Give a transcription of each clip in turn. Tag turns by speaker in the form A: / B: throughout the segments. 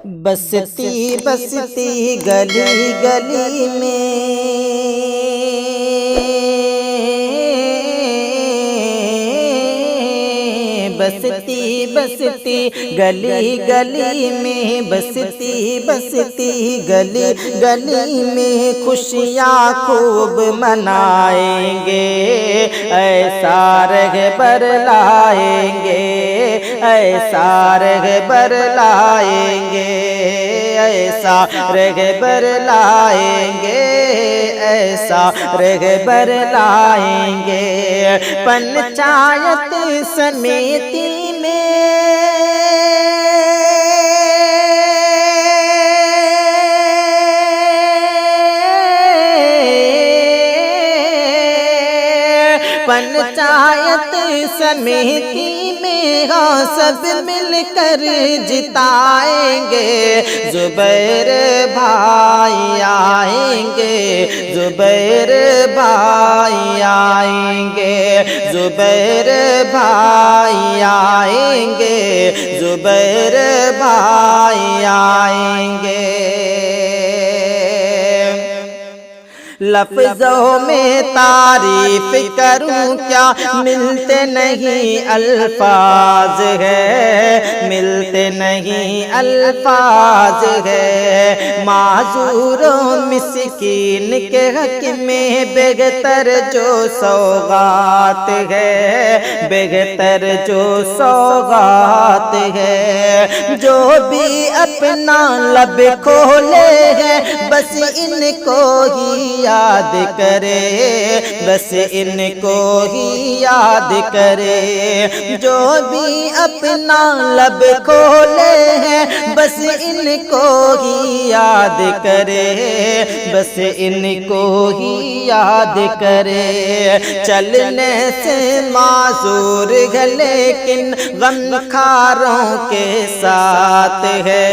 A: بستی بستی گلی گلی میں بستی بستی گلی گلی میں بستی بستی گلی گلی میں خوشیاں خوب منائیں گے، ایسا رہبر لائیں گے، ایسا رہبر لائیں گے، ایسا رہبر لائیں گے، ایسا رہبر لائیں گے۔ پنچایت سمیتی میں پنچایت سمیتی میں ہاں سب مل کر جتائیں گے، زبیر بھائی آئیں گے، زبیر بھائی آئیں گے، زبیر بھائی آئیں گے، زبیر بھائی آئیں گے۔ لفظوں میں تعریف کروں کیا، ملتے نہیں الفاظ ہے، ملتے نہیں الفاظ ہے۔ معذور و مسکین کے حق میں بہتر جو سوغات ہے، بہتر جو سوغات ہے۔ جو بھی اپنا لب کھولے ہے بس ان کو ہی یاد کرے، بس ان کو ہی یاد کرے۔ جو بھی اپنا لب کھولے ہیں بس ان کو ہی یاد کرے، بس ان کو ہی یاد کرے۔ چلنے سے معذور ہے لیکن غمخواروں کے ساتھ ہے،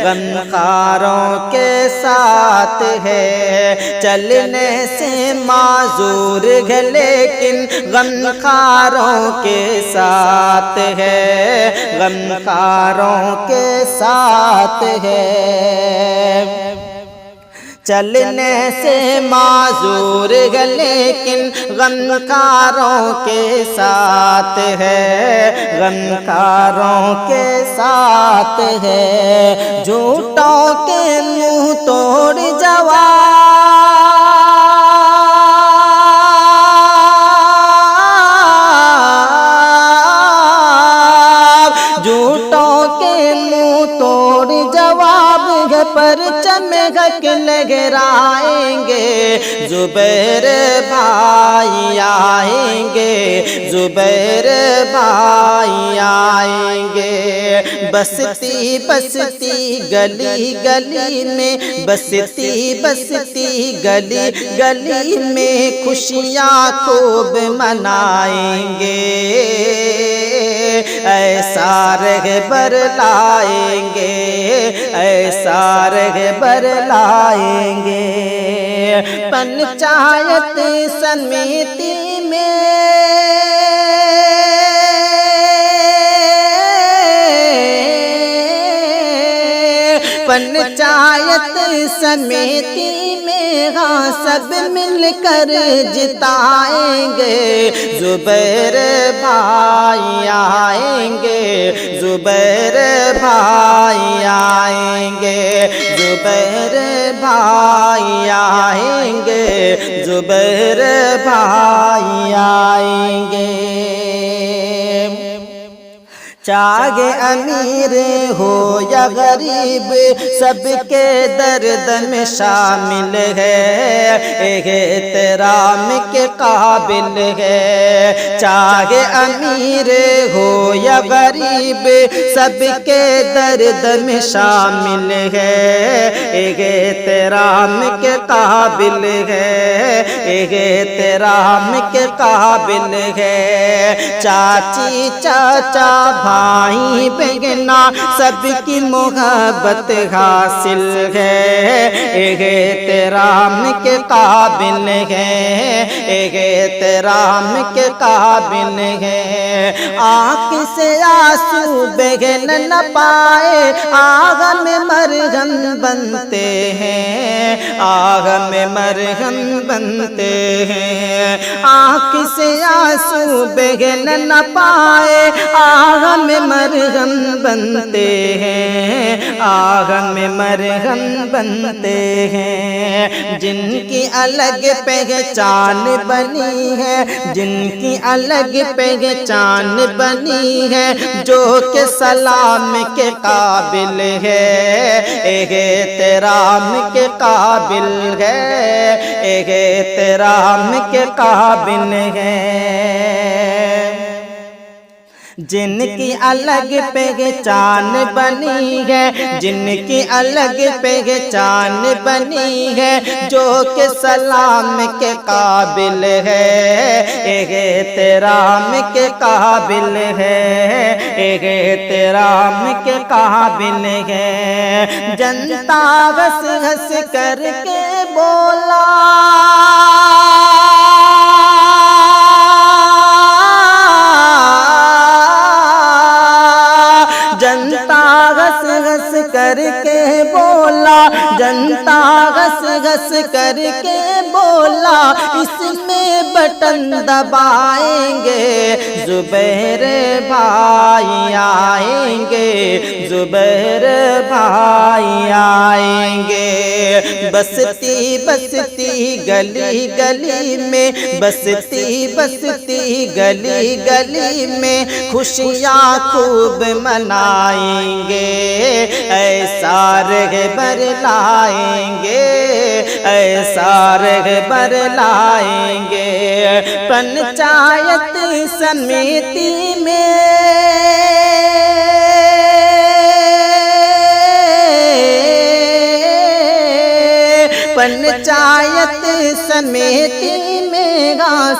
A: غمخواروں کے ساتھ ہے۔ چلنے سے معذور ہے لیکن غمخواروں کے ساتھ ہے، غمخواروں کے ساتھ ہے۔ چلنے سے معذور ہے لیکن غمخواروں کے ساتھ ہے، غمخواروں کے ساتھ ہے۔ جھوٹوں کے منہ توڑ جواب، جھوٹوں کے منہ توڑ جواب ہے، پرچم حق لہرائیں گے، زبیر بھائی آئیں گے، زبیر بھائی آئیں گے۔ بستی بستی گلی گلی میں بستی بستی گلی گلی میں خوشیاں خوب منائیں گے، ایسا رہبر لائیں گے، ایسا رہبر لائیں گے۔ پنچایت سمیتی میں پنچایت سمیتی میں ہاں سب مل کر جتائیں گے، زبیر بھائی آئیں گے، زبیر بھائی آئیں گے، زبیر بھائی آئیں گے، زبیر بھائی آئیں گے۔ چاہے امیر ہو یا غریب سب کے درد میں شامل ہے، احترام کے قابل ہے۔ چاہے امیر ہو یا غریب سب کے درد میں شامل ہے، احترام کے قابل ہے، احترام کے قابل ہے۔ چاچی چاچا بھائی بہنا سب کی محبت حاصل ہے، احترام کے قابل ہے، احترام کے قابل ہے۔ آنکھ سے آنسو بہن نہ پائے، آگ میں مرہم بنتے ہیں، آہ میں مرہم بنتے ہیں، آنکھ سے آنسو بہن نہ پائے، آہ میں مرہم بنتے ہیں، آہ میں مرہم بنتے ہیں۔ جن کی الگ پہچان بنی ہے، جن کی الگ پہچان بنی ہے، جو کہ سلام کے قابل ہے، احترام کے قابل ہے، احترام کے قابل ہے۔ جن کی الگ پہچان بنی ہے، جن کی الگ پہچان بنی ہے، جو کہ سلام کے قابل ہے، احترام کے قابل ہے، احترام کے قابل ہے۔ جنتا ہنس ہنس کر کے بولا، جنتا ہنس ہنس کر کے بولا، جنتا ہنس ہنس کر کے بولا، اس میں بٹن دبائیں گے، زبیر بھائی آئیں گے، زبیر بھائی آئیں گے۔ بستی بستی گلی گلی میں، بستی بستی گلی گلی میں خوشیاں خوب منائیں گے، ایسا رہبر لائیں گے، ایسا رہبر لائیں گے۔ پنچایت سمیتی میں، پنچایت سمیتی میں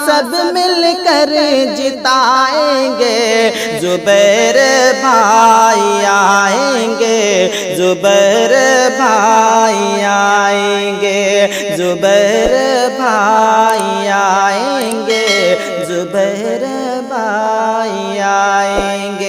A: سب مل کر جتائیں گے، زبیر بھائی آئیں گے، زبیر بھائی آئیں گے، زبیر بھائی آئیں گے، زبیر بھائی آئیں گے۔